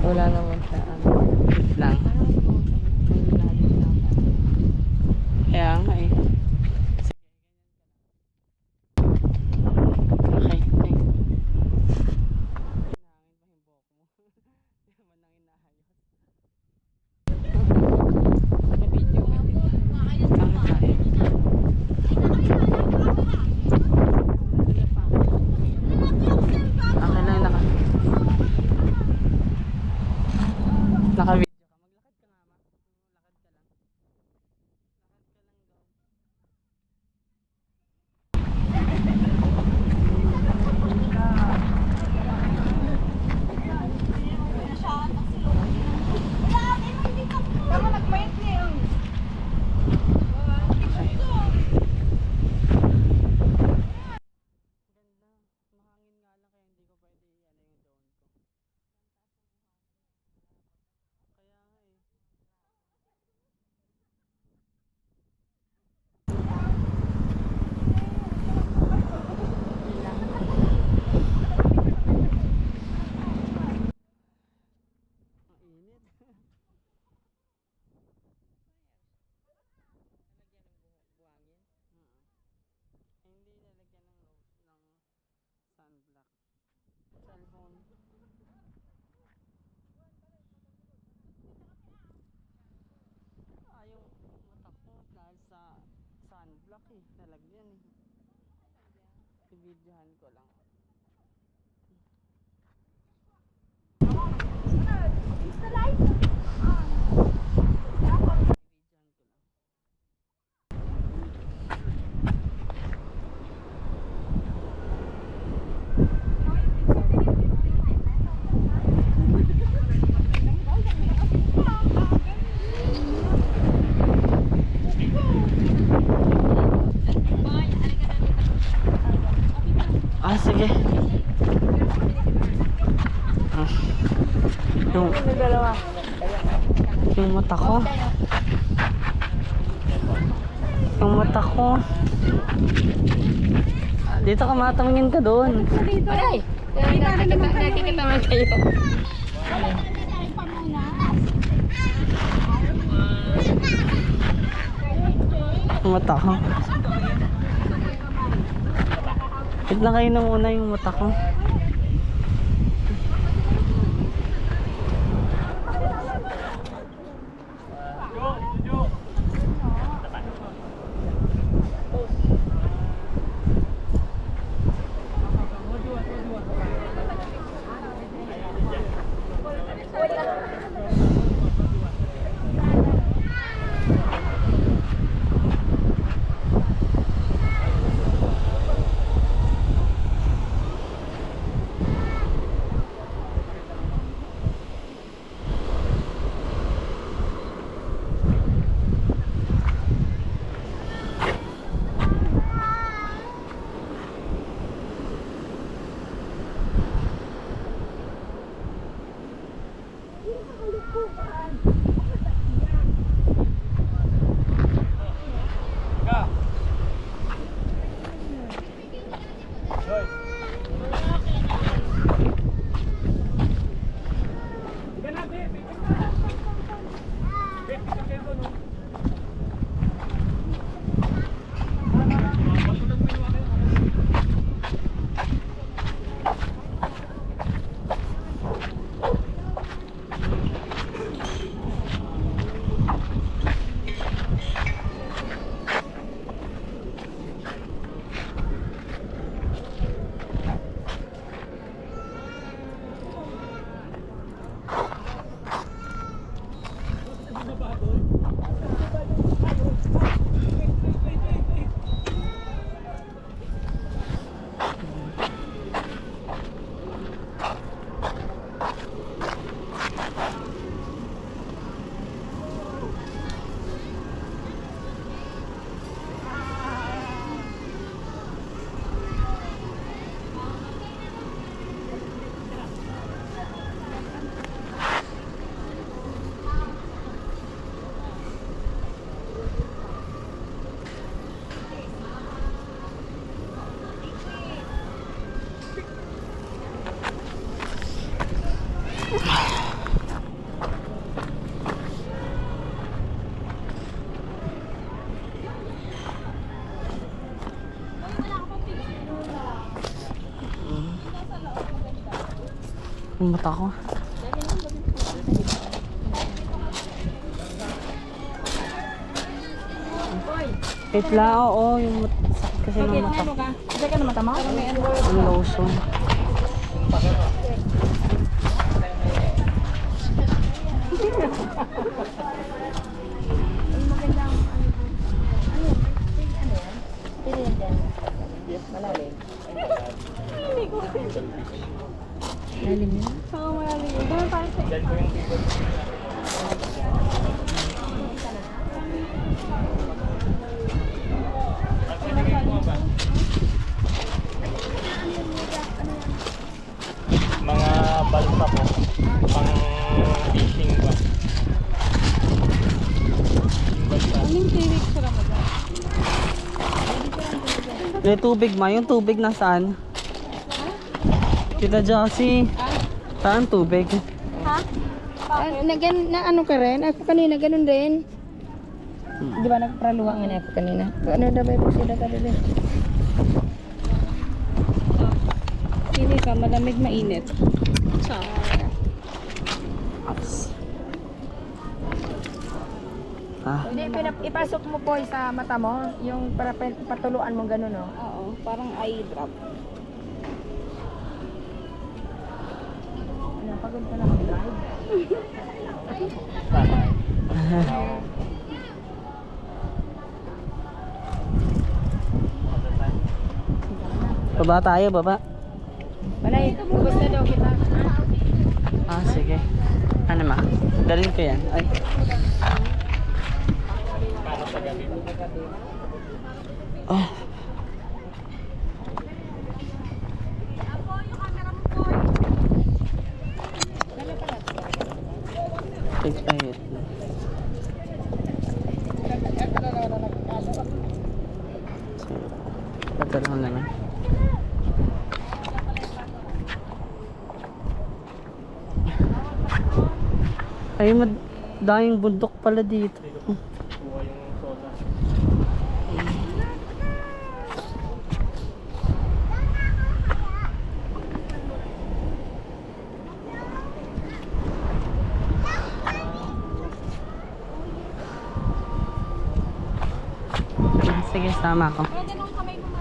Wala naman sa ano. Lang. Kaya nga eh. Okay. Okay. Naka-video ka. Maglakad ka nga ma. Lakad ka lang. Hindi lalagyan ng sunblock. Cellphone. Yung mata ko dahil sa sunblock eh. Nalagyan eh. I-videohan ko lang. Ah, sige. Yung mata ko. Yung mata ko. Dito ka matamingin ka doon. Aray! Nakikita naman kayo. Yung mata ko. Wait lang kayo na muna yung mata ko. Yung mata ko. Wait lang, oo. Yung sakit kasi ng mata ko. Kasi ka na mata mo? Yung lotion. Lalim yun? Oo, malalim yun. Ganun tayo sa Mga balsa po, pang fishing ba? Anong 3 weeks sa Ramadan? Yung tubig ma, yung tubig nasaan? Kita Josie. Saan tubig? Ha? Na ano ka rin? Ako kanina, ganun din. Di ba nagpraluwa nga na ako kanina? Ano daw ba yung sila ka rin? Pili ka, malamig mainit. Char. Ah, Hindi, ipasok mo po sa mata mo, yung para patuluan mo ganun, no? Oo, parang eye drop. Ano, pagod ka na mag-drive? baba tayo, baba. Balay, ubos na daw kita. Ah, sige. Ano ma? Dalhin ko yan. Ay. Oh. Expired. Padala naman. Ay, madayang bundok pala dito. Kuha yung soda. Sige, sama ako. Pwede nung kamay mo, ma.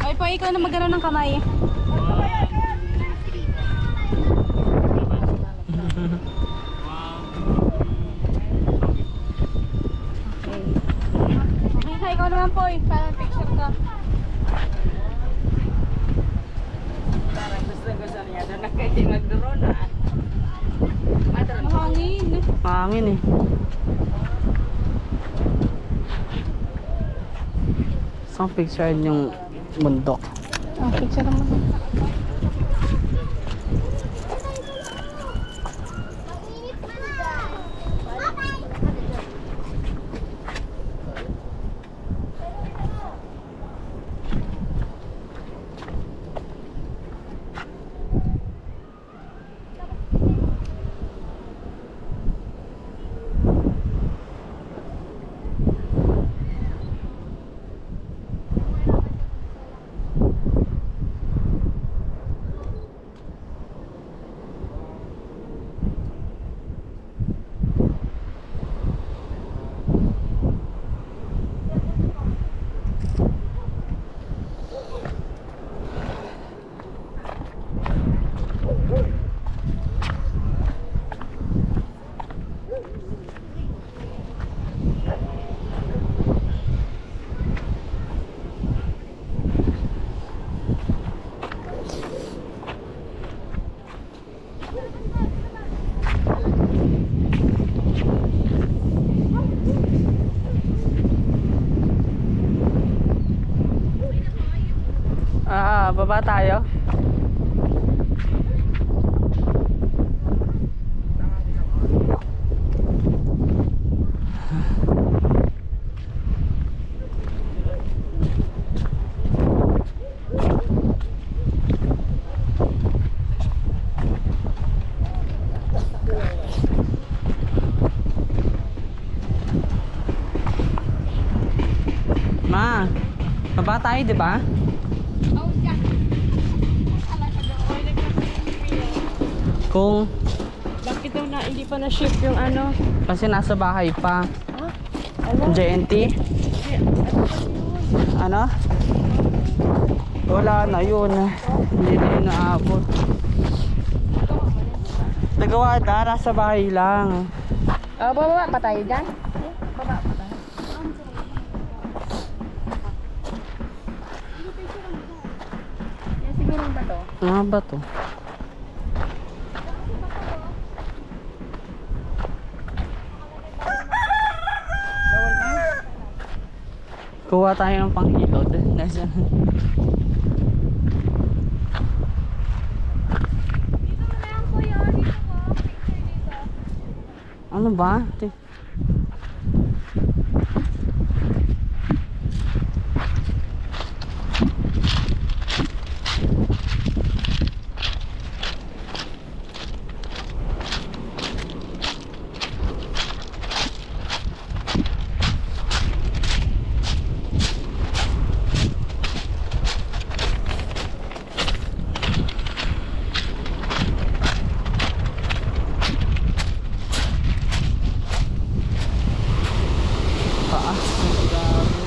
Ay po, ikaw na magano ng kamay. Okay, hi, ikaw naman po. Parang picture ka. Parang gusto niya doon na kayo mag-drone, ha? Mahangin. Mahangin eh. Saan picture yung bundok? Oh, picture naman. Baba tayo. Ma, baba tayo, di ba? Oh, yeah. Ala ka doon. Kung Bakit daw na hindi pa na-ship yung ano? kasi nasa bahay pa. JNT? Ano? Wala na yun. Hindi na yun naabot. Nagawa na, nasa bahay lang. Baba pa tayo dyan? Baba pa tayo. Yan siguro ba to? Ano ba to? Bawal na? Kuha tayo ng panghilod. Nasa... Ano ba? Taas. Grabe.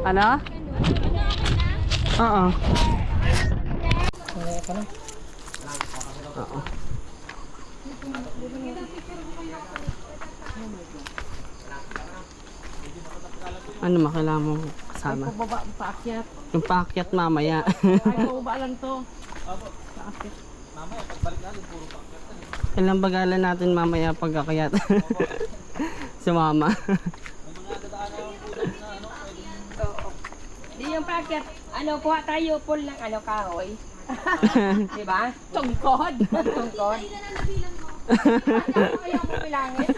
Ano? Oo. Oo. Ano makailangan mo kasama? Baba, paakyat. Yung paakyat mamaya. Ay, baba lang to. Kailang bagalan natin mamaya pagkakayat. Si mama. Di yung paakyat. Ano, kuha tayo full ng ano, kahoy. Diba? Tungkod. Tungkod. Ayaw ko bilangin.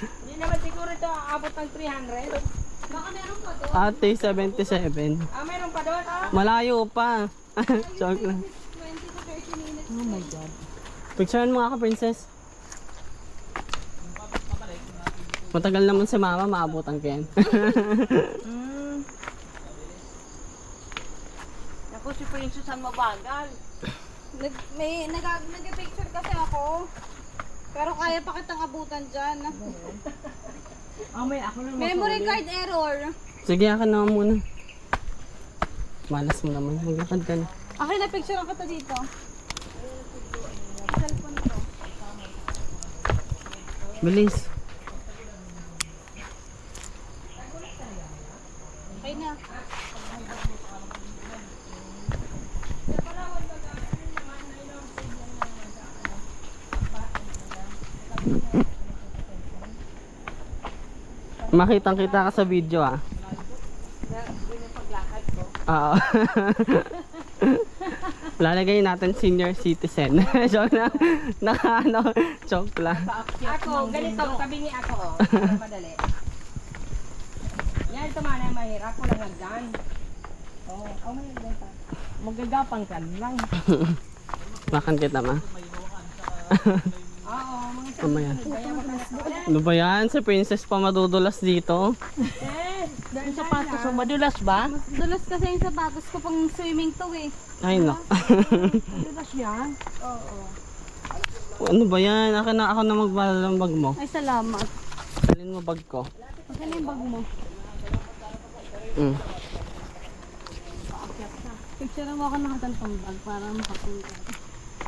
Hindi naman siguro ito aabot ng 300. Baka meron pa doon. Ate, 77. Meron pa doon, Malayo pa. Joke lang. 20 to 30 minutes. Oh my God. Picturean mo nga ka, princess. Matagal naman si mama, maabutan ko yan. Ako si Princess ang mabagal. Nag-picture kasi ako. Pero kaya pa kitang abutan dyan. May ako lang Memory card error. Sige, akin naman muna. Malas mo naman. Maglakad ka na. Okay, na-picture ang kita dito. Cellphone ko. Bilis. Okay na. Makitang kita ka sa video ah. Oo. Lalagay natin senior citizen. Joke na. Ano, joke lang. Ako, ganito, tabingi ako. Para madali. Yan, ito man ang mahirap. Ako lang hagdan. Oo, may hagdan pa. Magagapang ka lang. Makan kita ma. Oo, mga Mamaya. kaya Ano ba yan? Si princess pa madudulas dito. Dahil sapatos mo, madulas ba? Dulas kasi yung sapatos ko pang swimming to eh. Ay no. Madulas yan. Oo. Ano ba yan? Ako na magbala ng bag mo. Ay, salamat. Alin mo bag ko? Asan na yung bag mo? Mm. Picture mo ako nakatantang bag para makapunta.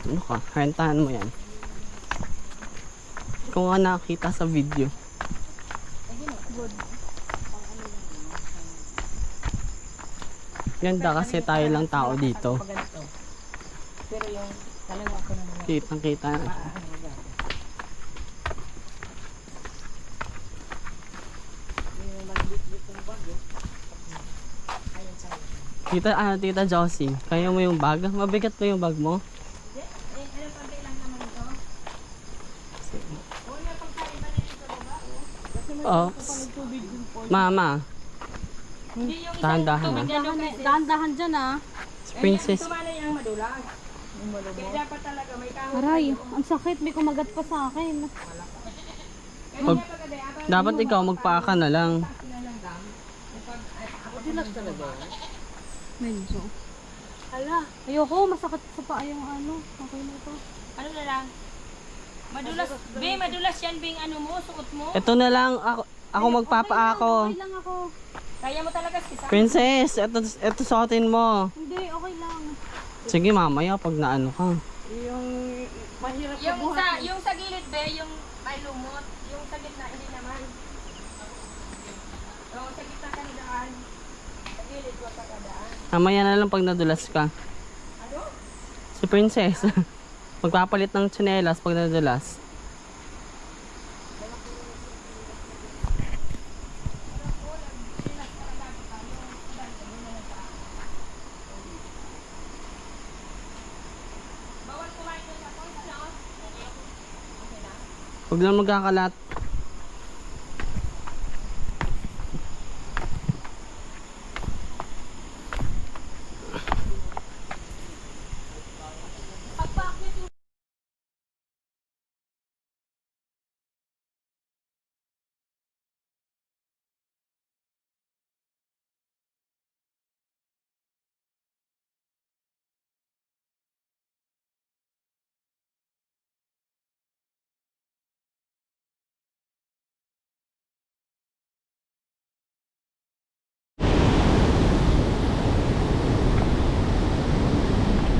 Ano ka? Rentahan mo yan. Kung ka nakakita sa video. Ganda kasi tayo lang tao dito. Pero yung kalawa ko naman. Kitang kita. Tita Josie, kaya mo yung bag? Mabigat mo yung bag mo? Oh, Mama. Dahan-dahan ah. Dahan-dahan dyan ah. Princess. Aray, ang sakit. May kumagat pa sa akin. Dapat ikaw magpaka na lang. Medyo. Ala. Ayoko, masakit sa paa yung ano. Okay na ito. Ano na lang? Madulas, Bing, madulas yan, Bing, ano mo, suot mo. Ito na lang, ako magpapaako. Okay lang ako. Kaya mo talaga, Sisa. Princess, ito suotin mo. Hindi, okay lang. Sige mamaya pag naano ka. Yung mahirap Yung sa gilid, Be, yung may lumot. Yung sa gitna, hindi naman. Yung sa gitna ka nadaan. Sa gilid, wag ka kadaan. Mamaya na lang pag nadulas ka. Ano? Si Princess. Magpapalit ng tsinelas pag nadulas. Huwag lang magkakalat.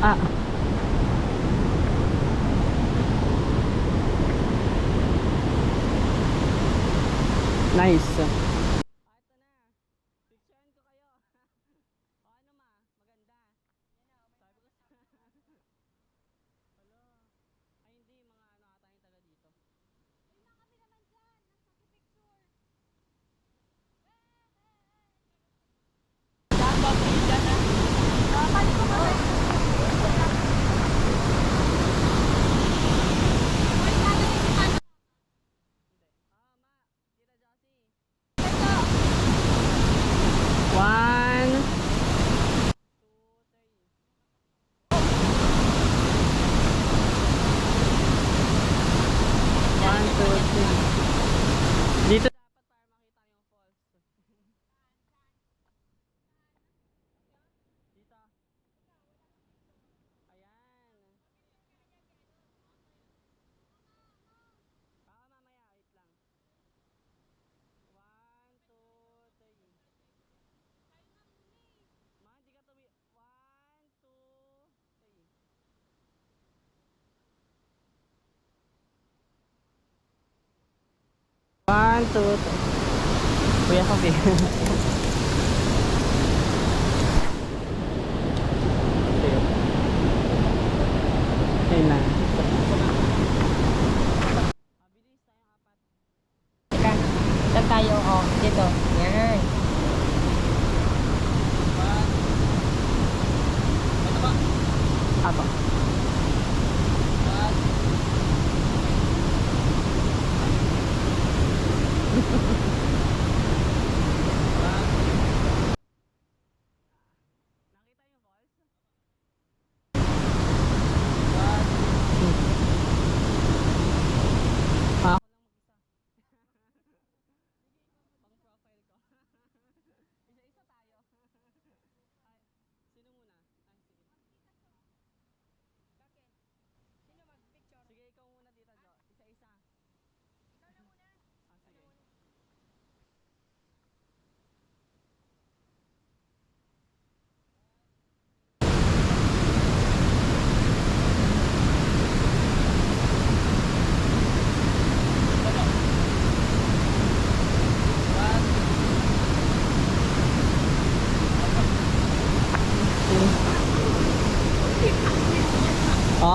Ah. Nice. One. One, two, three. Dito dapat para makita yung falls. Dito. Ayan. Baka mamaya, wait lang. One, two, three. Ma, hindi ka tumi... One, two, three. One, two, three. Kuya Kobe. Okay na. Teka, saan tayo? Oh, dito. Yan. Ako.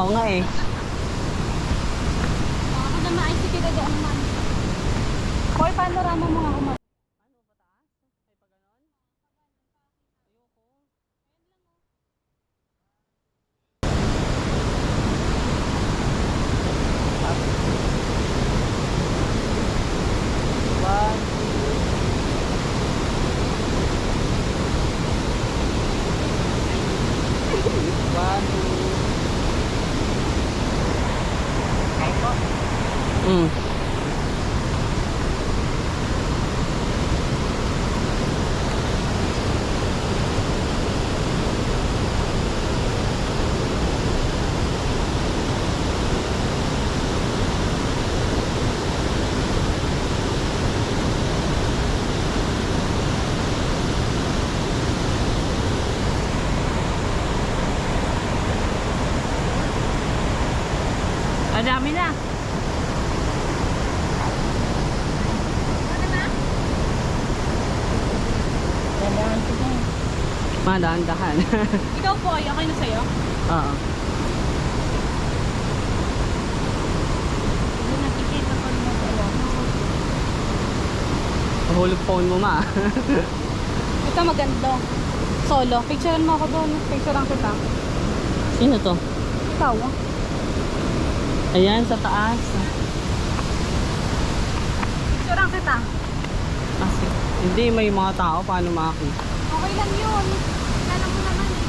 Oo nga eh. Ako na maayos si kita doon man. Hoy, panorama mo nga kumar. Mm. Ang dami na. Dandahan ko dyan. Madahan-dahan. Ikaw po, ay okay na sa'yo? Oo. Hindi nakikita ko naman sa alam. Hulog phone mo ma. Ito maganda. Solo. Picturean mo ako doon. Picturean kita. Sino to? Ikaw. Ayan, sa taas. Picturean kita. Kasi, hindi, may mga tao. Paano makakita? Okay lang yun. Kala mo naman eh.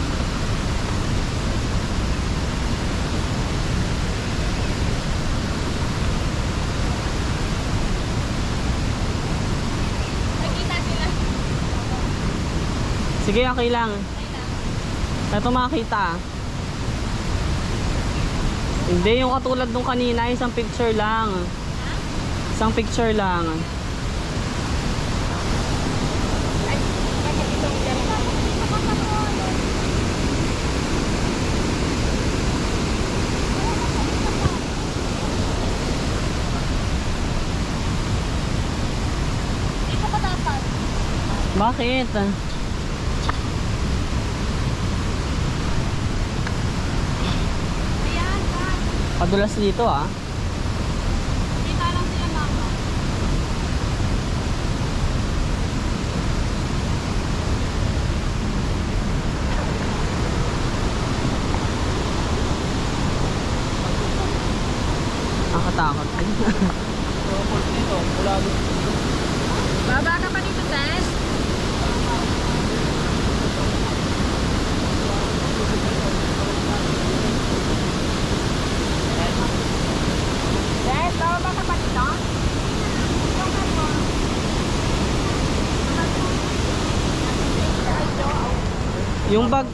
Nakita sila. Sige, okay lang. Ito makakita. Hindi, yung katulad nung kanina, isang picture lang. Isang picture lang. Dito ka dapat. Bakit? Ayan, ka. Padulas dito ah. Kita lang sila mama. Nakatakot. Baba ka pa dito, Tess. Tess, baba ka pa dito.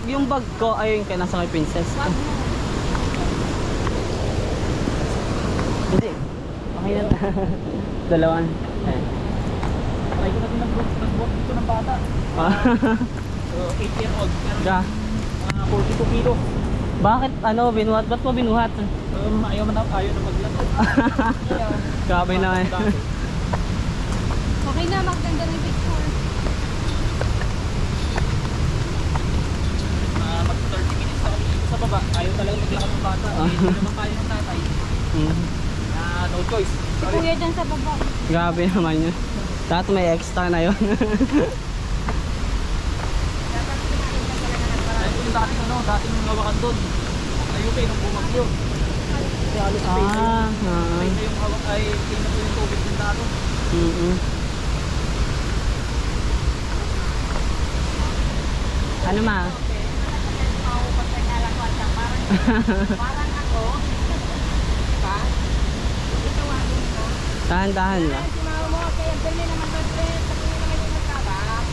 Yung bag ko ayun kay nasa kay princess. Hindi. Okay na. Dalawan. Eh. Try ko na din nag-board dito ng bata. 8-year-old. Pero Ga. 42 kilo. Bakit ano binuhat? Ba't mo binuhat? Ayaw na maglaro. Grabe na eh. Okay na, maganda ng picture. Mag 30 minutes ako dito sa baba. Ayaw talaga maglakad ng bata. Hindi naman kaya ng tatay. Mm. No choice. Si kuya dyan sa baba. Grabe naman yun. Dapat may extra na yun. Ay, yung dating hawakan doon. Ayaw kayo nung bumagyo. Kasi halos sa face Ah. yung hawak ay tingnan ko yung tubig din dito. Ano ma? Parang ako. Pa? Dahan-dahan lang. Si mama mo, kaya dali naman doon, Tess. Pag hindi naman yung nagkabak.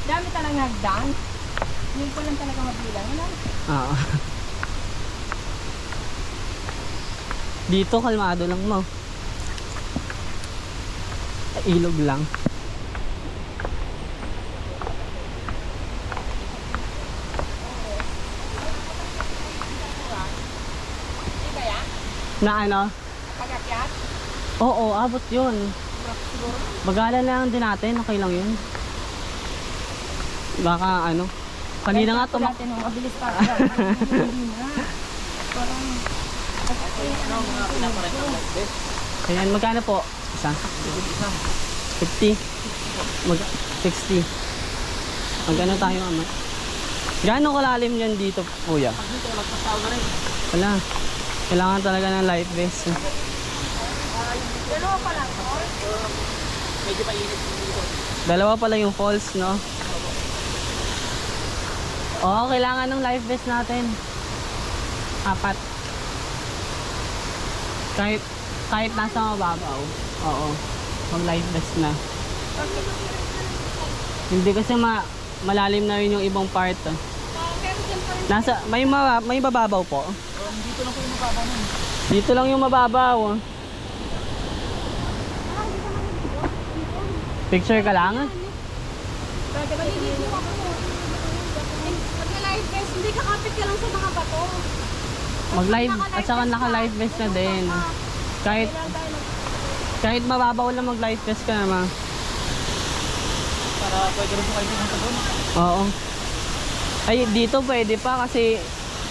Dami talagang nag-dance. Yun ko lang talaga mabilang. Ano? Oo. Dito kalmado lang mo. Ilog lang. Di ba yan? Na ano? Pag-akyat? Oo, abot yun. Bagala lang din natin, okay lang yun. Baka ano, kanina nga tumak... natin, mabilis pa. Hindi na. Parang... Ano mga pinaparenta ng life vest? Ayan, magkano po? Isa? Isa. 50? 60? Magkano tayo ama? Gaano kalalim yan dito, kuya? Pag dito, magpasaw na rin. Wala. Kailangan talaga ng life vest. Dalawa pa lang. Medyo mainit dito. Dalawa pala yung falls, no? Oo, kailangan ng life vest natin. 4. Kahit nasa mababaw. Oo. Mag life vest na. Hindi kasi malalim na rin yung ibang part. Nasa may bababaw po. Dito lang po yung mababa nun. Dito lang yung mababaw. Picture ka lang? Mag-live vest, hindi kakapit ka lang sa mga bato. Mag-live at saka naka-live vest na din. Kahit mababaw lang mag-live vest ka naman. Para pwede rin po kayo pumunta doon. Oo. Ay, dito pwede pa kasi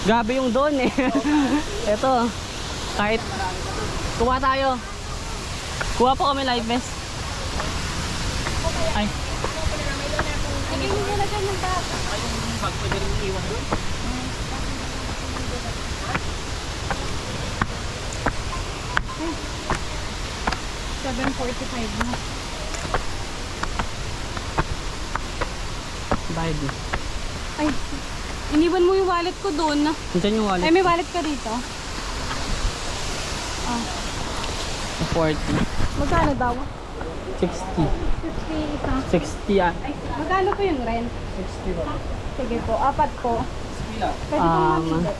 gabi yung doon eh. Ito, kahit kuha tayo. Kuha po kami live vest. Ay, Hindi mo nilagyan ng bag. Ay, yung bag pwede rin iwan doon. $7.45 na. bayad na. Ay, iniwan mo yung wallet ko doon. Nandiyan yung wallet. Ay, may wallet ka dito. 40. Magkano daw? 60. 50 isa. 60 ah. Ay, magkano po yung rent? 60 ba? Sige po, 4 po. Pila. Pwede pong mapili.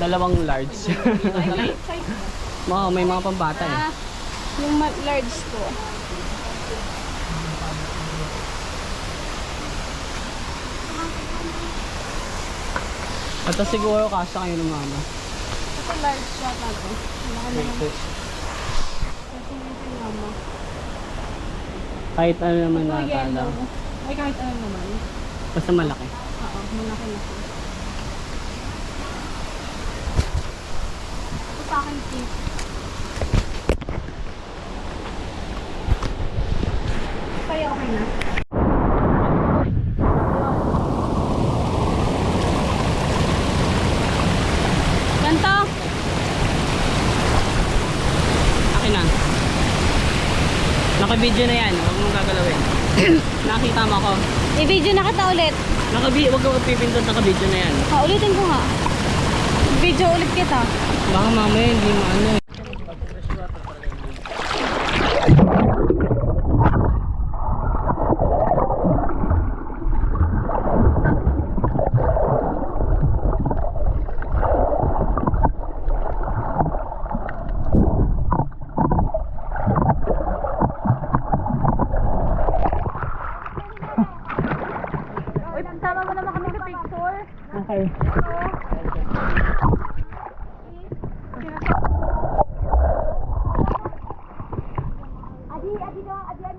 Dalawang large. Ay, size mo. May mga pambata eh. Yung large po. Ito siguro kasya kayo ng mama. Ito large siya tago. Ito yung mama. Kahit ano naman Ito natala. yellow. Ay, kahit ano naman. Basta malaki. Oo, malaki na siya. Ito sa akin pink. Kaya okay na. Ganto! Akin na. Naka-video na yan. Huwag mong gagalawin. Nakita mo ako. I-video na kita ulit. Huwag kang pipindot, naka-video na yan. Ulitin ko nga. Video ulit kita. Baka mamaya hindi mo ano eh. Uy, sama mo naman kami sa picture. Okay.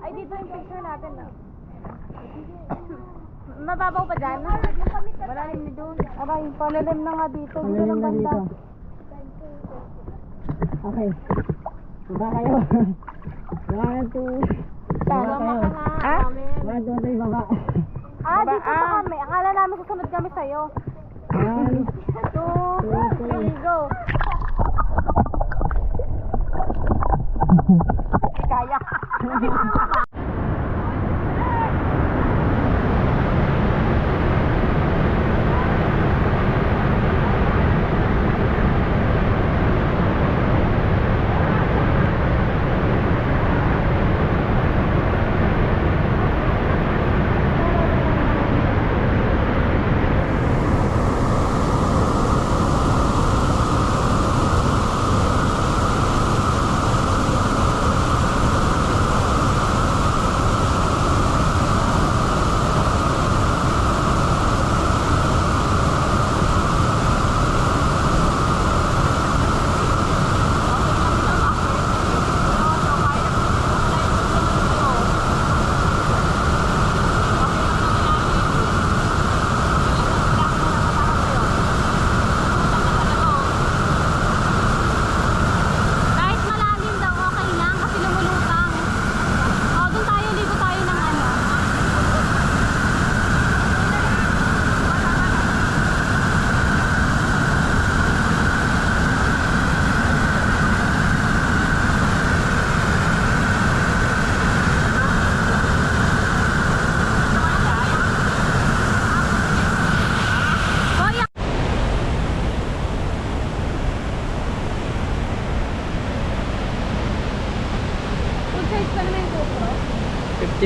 Ay, dito yung picture natin. Mababaw pa dyan? Wala rin doon. Abay, palalim na nga dito. Dito lang banda. Okay. Baba kayo. 1, 2. Tama ka nga. Ha? 1, 2, 3, baba. Dito pa kami. Akala namin susunod kami sa'yo. 1, 2, 3, go. Kaya.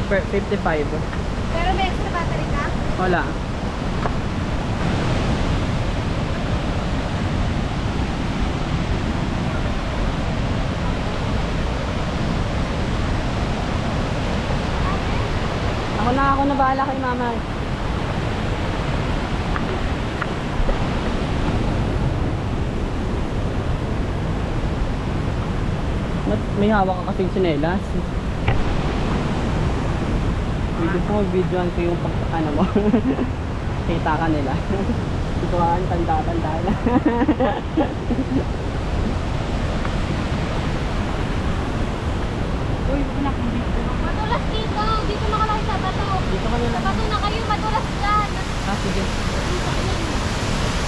55. Pero may extra battery ka? Wala. Ako na bahala kay mama. May hawak ka kasing sinelas. Pwede po mag-videoan ko yung pagkakana mo. Kita ka nila. Ito ka, tanda-tanda na. Uy, anak, hindi ko. Madulas dito. Dito na ka lang sa bato. Dito ka nila. Sa bato na kayo, madulas dyan. Ah, sige.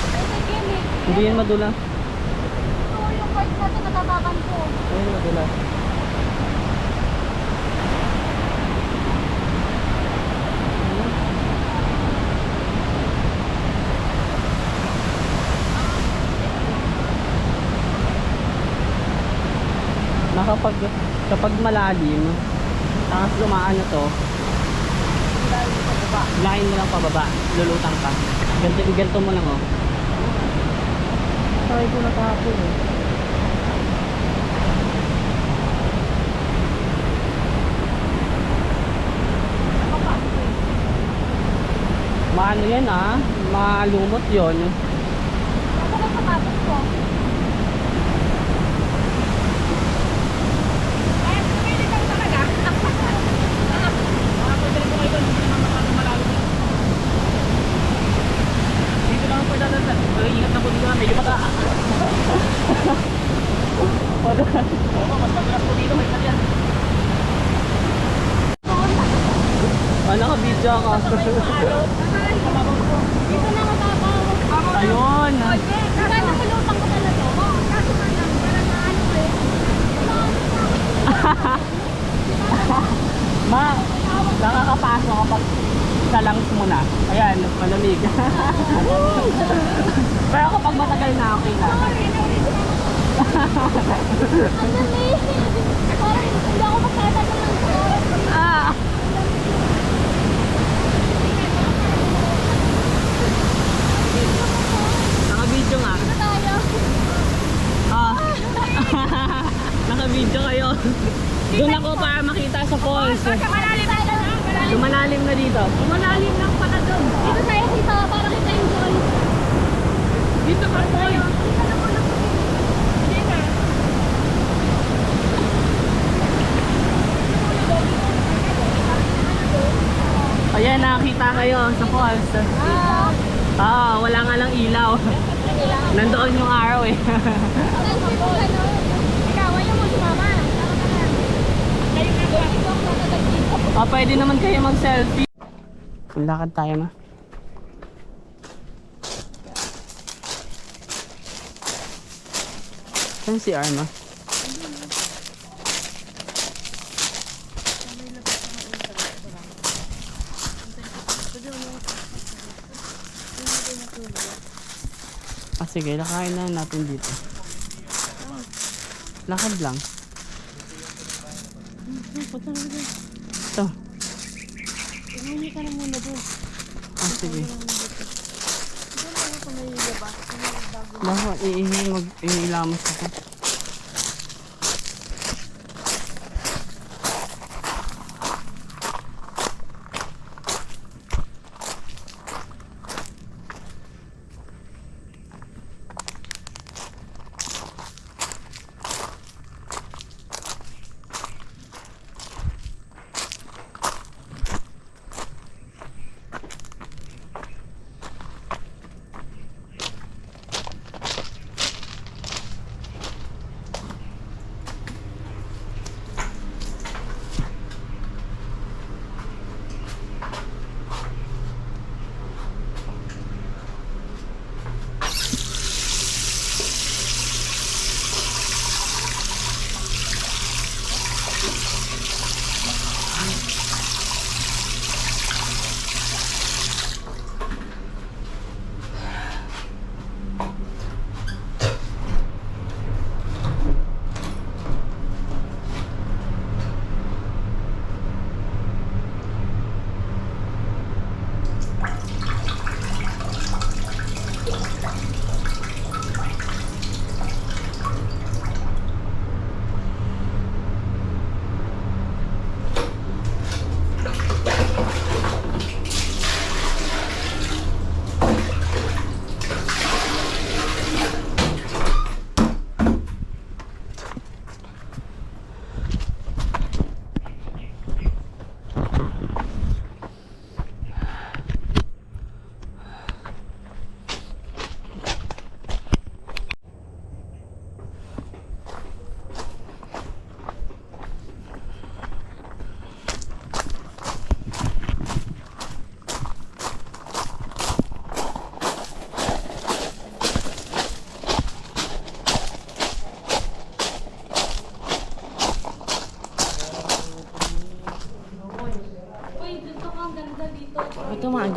Ay, sige, eh. Hindi yan madulas. Ito yung part na ito, natabakan ko. Ayun, madulas. Kapag malalim, tapos lumaano to, lain mo lang pababa, lulutang ka. Ganto mo lang oh. Try ko na kahapon eh. Maano yan ah, malumot yon. Ako lang sapatos ko. Ay, sumili ka talaga. Pwede ko kayo doon, hindi naman masyadong malalim yan. Dito lang po dadaldan. Ingat na po dito, medyo mata. Oo, mas madalas po dito, may yan. Naka-video ako. Dito na mababaw. Ayun. Kaya nakulutang ko talaga. Kaso ka lang, parang naano eh. Ma, nakakapasok kapag sa lungs mo na. Ayan, malamig. Pero kapag matagal na, okay na. Ang dali. Parang hindi ako magtatagal ng oras. Ah! Naka-video nga. Ano tayo? Ah. Naka-video kayo. Doon ako para makita sa falls. Malalim tayo. Lumalalim na dito. Malalim lang pala doon. Dito tayo kita para kita yung doon. Dito ka tayo. Dito na muna po. Hindi na. Ayan, nakakita kayo sa falls. Wala nga lang ilaw. Nandoon yung araw eh. Ikaw, ayaw mo sumama. Pwede naman kayo mag-selfie. Lakad tayo ma. Saan si Arma? Sige, lakayin na natin dito. Lakad lang. Ito. Hindi ka na muna doon. Sige. Doon ako kung may ba? Bakit iilamos ako?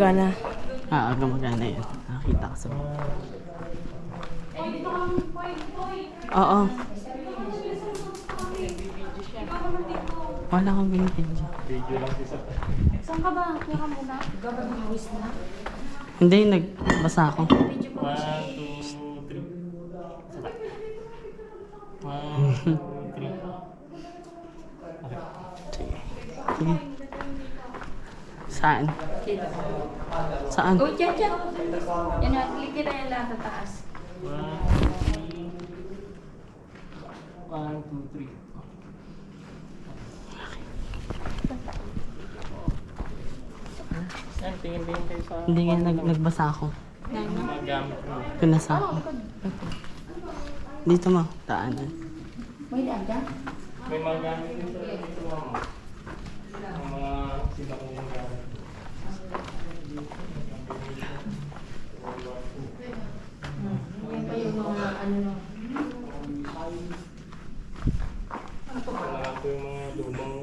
gumagana. Gumagana yun. Nakakita ko sa... Oo. Wala kang binibidyo. Video lang si Sat. Saan ka ba? Kaya ka muna. Hindi, nagbasa ako. 1, 2, 3. 1, 2, 3. Sige. Saan? Saan? Oh, dyan. Yan na, likit na yan lahat sa taas. 1, 2, 3. Yan, tingin-tingin kayo sa Hindi nga, nagbasa ako. mga gamit mo. Pinasa ako. Dito mo, daanan. May daan ka? May mga gamit din sa dito mo. Ang mga sinakong gamit. Yan pa yung mga ano no. Mga ito yung mga lumang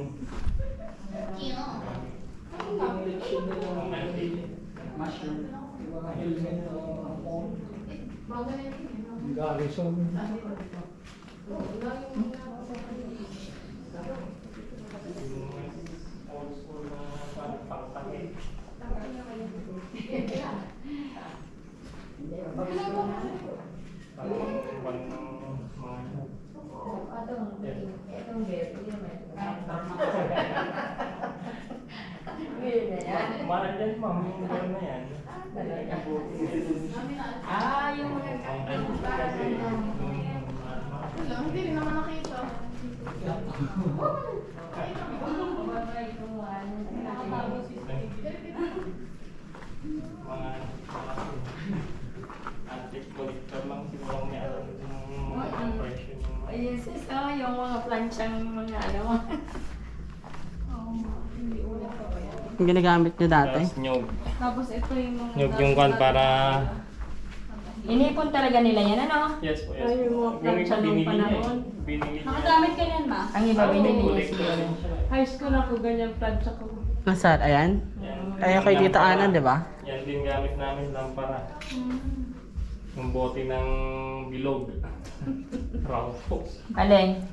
mahal yan, ma'am. Yung gano'n na yan. Yung mga Hindi rin naman nakita. Mga antique collector lang siguro ang may alam ng mga presyo ng mga yes, yung mga planchang mga ano. Yung ginagamit nyo dati? tapos nyug. Tapos ito yung mga... Nyug yung kwan para... Inipon talaga nila yan, ano? Yes po, yes Ay, yung mga po. plancha nung binili niya panahon. eh. Binili niya. Nakagamit ka niyan, ma? Ang iba binili niya siguro. High school ako, ganyan plancha ko. Nasaan? Ayan? Yan. Ay, kay Tita Ana, di ba? Yan din gamit namin lampara. Yung bote ng bilog. Round post. Alin?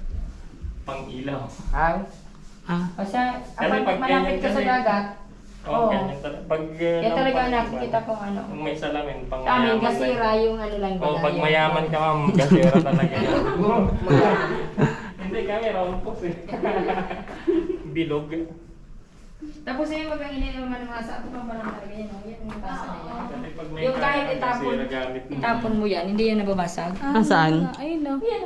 Pang ilaw. Ay. Ah, O siya, Kasi pag malapit ka sa ganyan kasi- dagat. Oo, Oo. ganyan talaga. Pag Yan talaga lampara, nakikita kong ano. Kung may salamin, pang Sa amin, mayaman gasira lang. yung ano lang. Oo, baga, pag yan. mayaman ka ma'am, gasira talaga yan. Hindi kami, round post eh. Bilog. Tapos yung wag ang iniinuman ng mga sa ato pang parang talaga yan. Yan yung tasa na yan. Kasi pag may Yung kahit kaya, itapon, gasira gamit mo. itapon mo yan, hindi yan nababasag. Nasaan? Ayun no. Yan.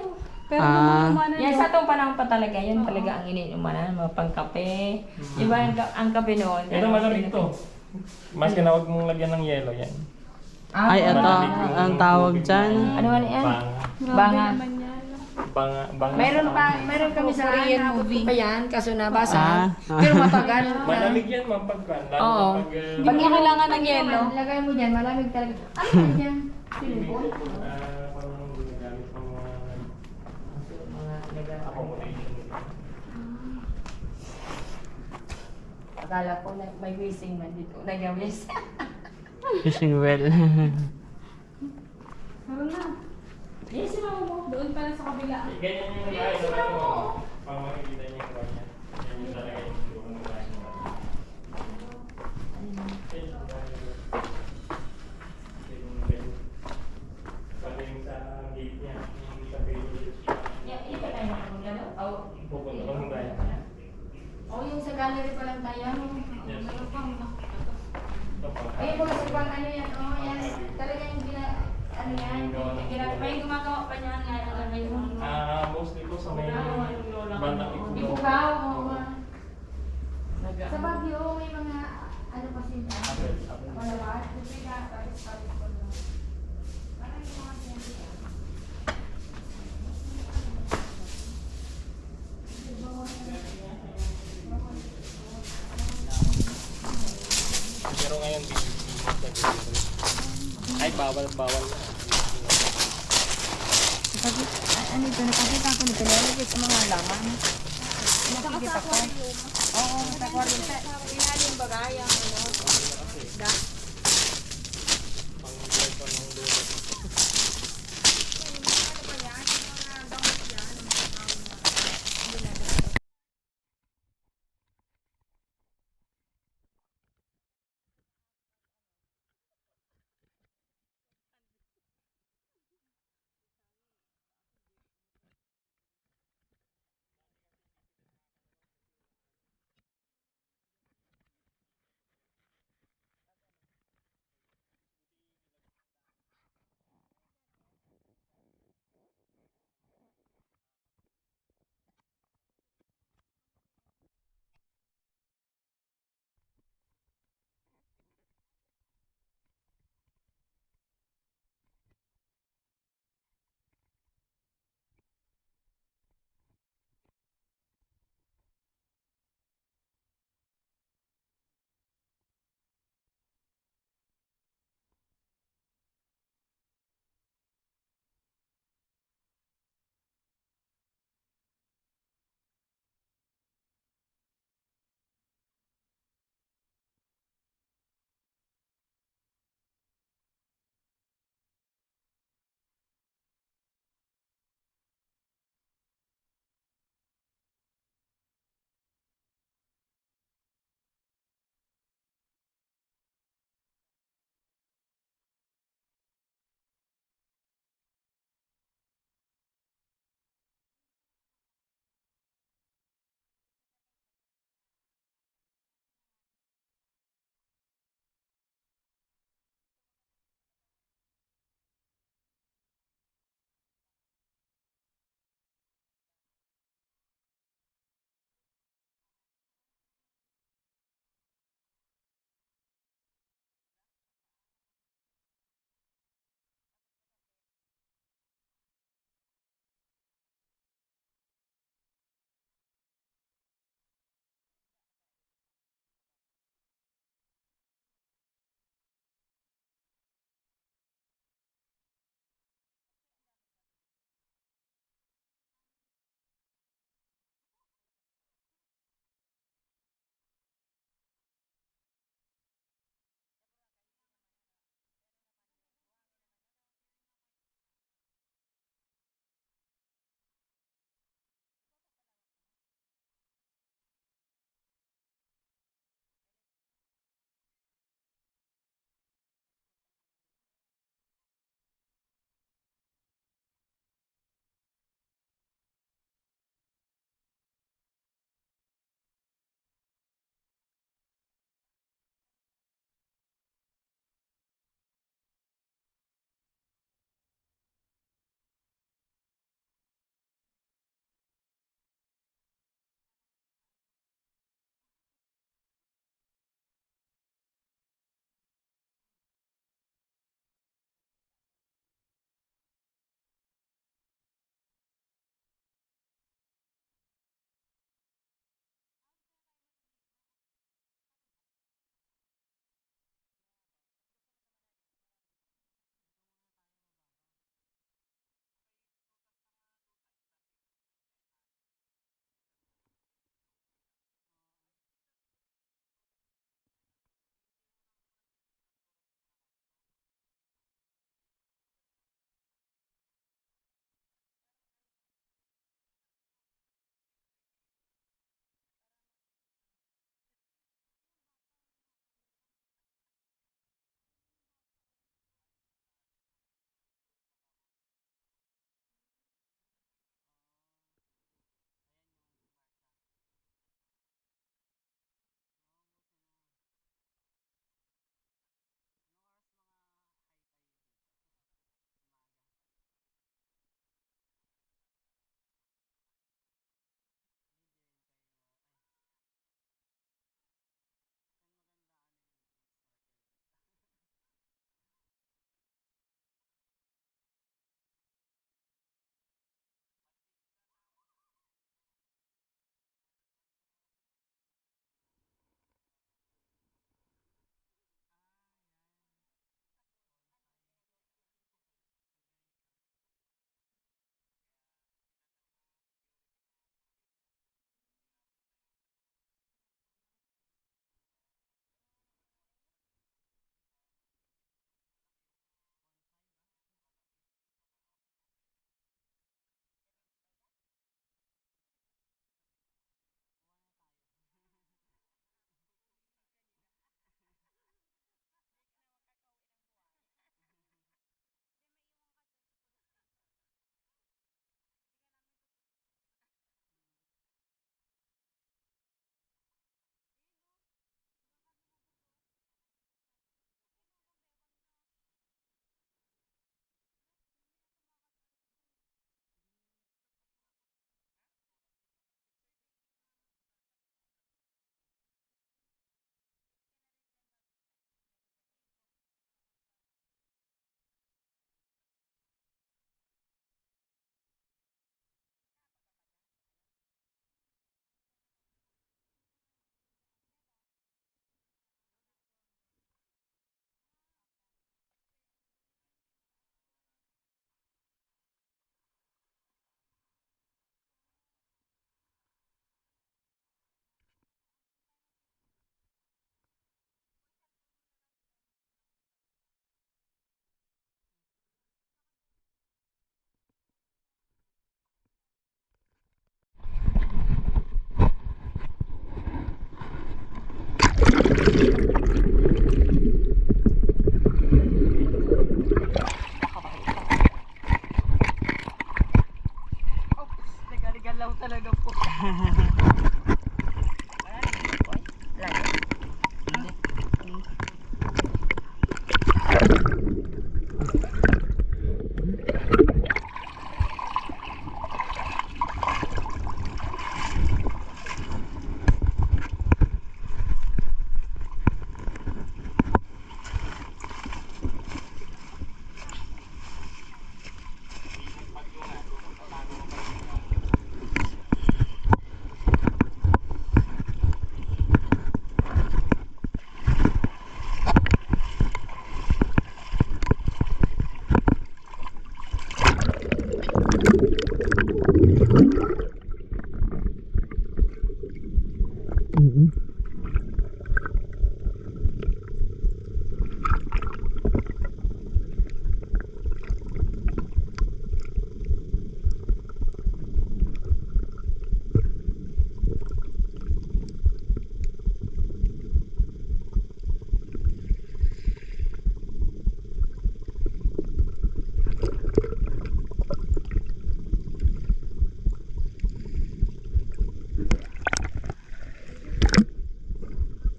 Pero Ah. naman Yan sa itong panahon pa talaga, yan talaga ang iniinuman, mga pangkape. Iba ang kape noon. Ito malamig to. Mas kinawag mong lagyan ng yelo yan. Ah, Ay, ito. Malamig yung Ang tawag tubig dyan. na Ano man yan? Banga. Banga. naman yan. Banga. Meron kami sa Korean movie pa yan, kaso nabasa. Ah. Pero matagal. Malamig yan ma'am pagkan. Lalo Oo. na pag... Hindi mo kailangan ng yelo. Lagay mo dyan, malamig talaga. Ano ba yan? Parang ginagamit ng mga accommodation. Akala ko na may wishing man dito. Nag-wish. Fishing well. Meron na. Yes, mo. Doon pala sa kabila. Ganyan yung bahay na mo. Pang makikita niya yung kanya. Yan yung talaga yung siguro ng bahay na pati yung sa gate niya, yung sa page. Hindi pa tayo nakapunta no? Oh. Pupunta ko ng bahay. Oh, yung sa gallery pa lang tayo. Yes. Meron pang Ito pa. ayun mga sa pang ano yan, oh yan. Talaga yung ano yan. May gumagawa pa niya nga ngayon. Mostly po sa may bandang Ikugaw. Ikugaw, oo. Sa Baguio, may mga ano pa sila. Malawat. Parang yung mga siyempre. Pero ngayon, ay, bawal na. Ano ito, nakakita ko nito, nilagay sa mga laman. Nakikita ko. Oo, sa aquarium. Sa ilalim bagay, ang ano.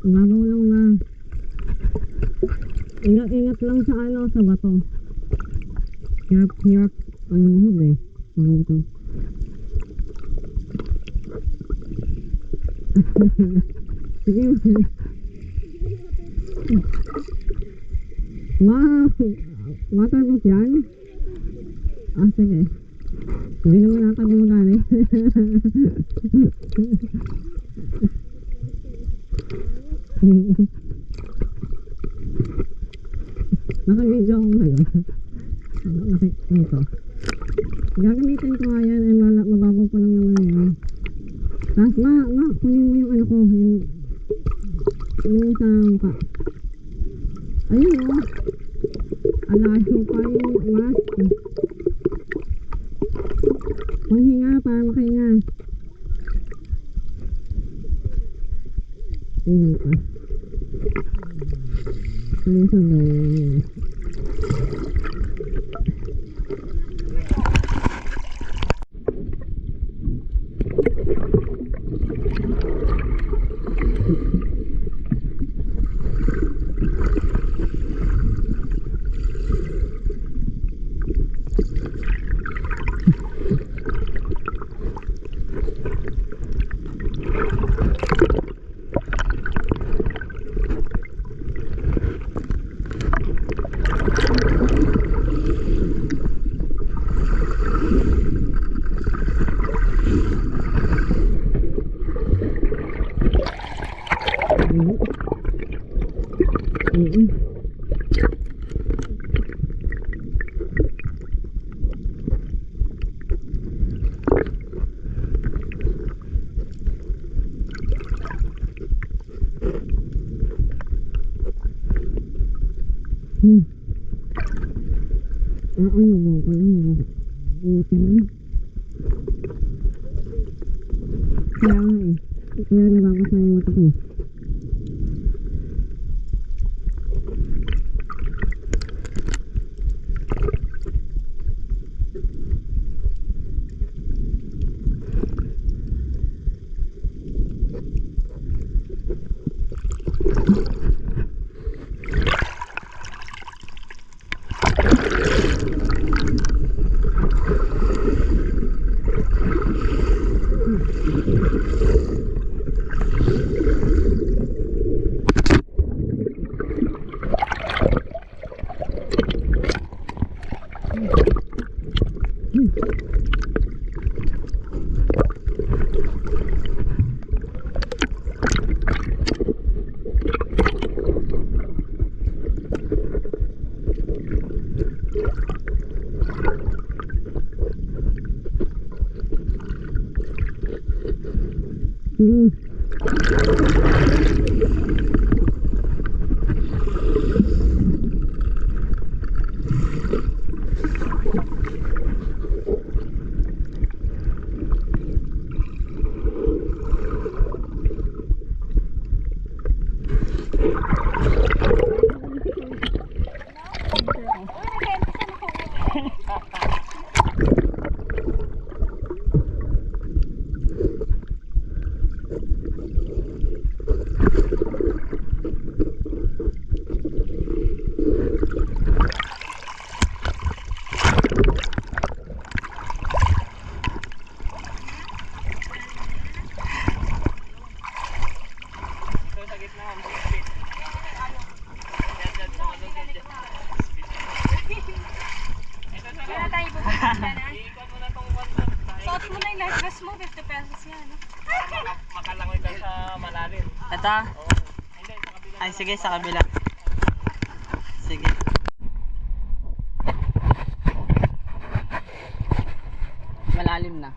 Babaw lang na. Ingat lang sa ano, sa bato. Hirap. Ano mo eh. Ano ito? Sige. Waterproof yan? Ah, sige. Hindi naman ata gumagana eh. Naka-video ako ngayon. Ito. Gagamitin ko nga yan. Ay mababaw pa lang naman yan. Tapos kunin mo yung ano ko. Yung sa mukha. Ayun o. Alayo pa yung mask. Panghinga para makahinga. Ayun pa. Ayun sa loob. Kaya nga eh. Kaya nababasa yung mata ko. mo, 50 pesos yan. Makalangoy ka sa malalim. Ito? Hindi, sa kabila. Ay, sige, sa kabila. Sige. Malalim na.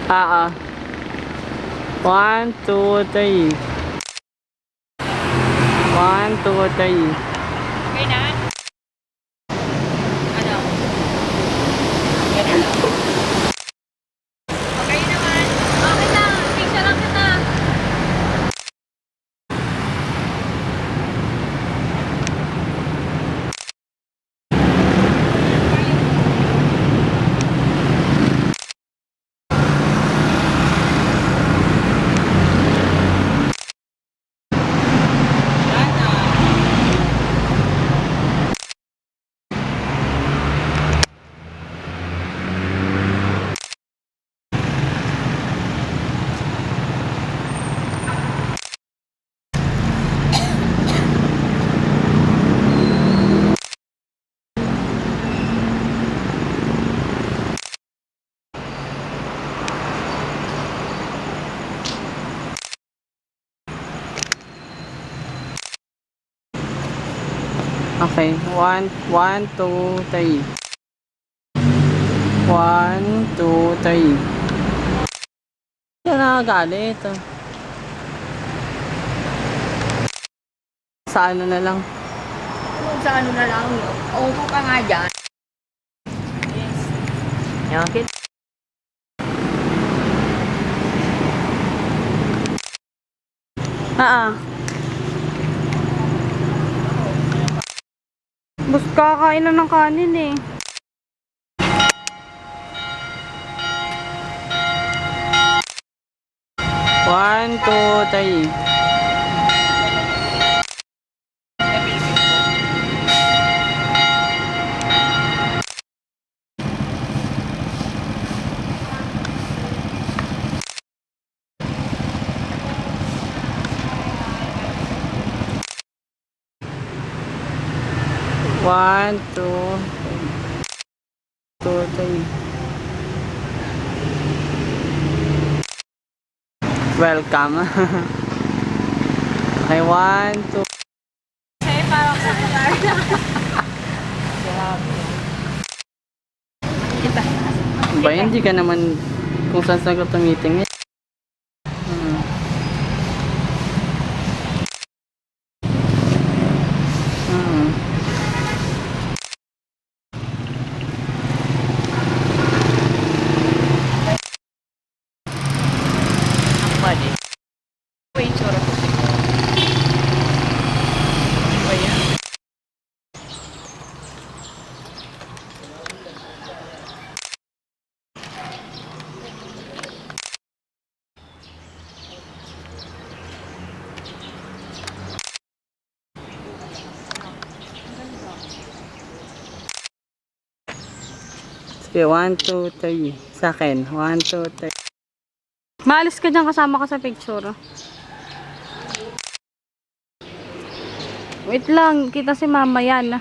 Ah, 1, 2, 3. 1, 2, 3. Okay na? Ano? Okay na. Okay naman. Okay na. Picture lang kita. Okay, 1, 2, 3. 1, 2, 3. Siya nakagalit. Sa ano na lang. Sa ano na lang, upo ka nga dyan. Yan, kit. Bus kakain na ng kanin eh. One, two, three. One, two, three. Welcome. I want to. Kasi parang popular na. Ba, hindi ka naman kung saan ka tumitingin. Okay, 1, 2, 3. Sa akin. 1, 2, 3. Maalis ka dyan kasama ka sa picture. Wait lang, kita si mama yan.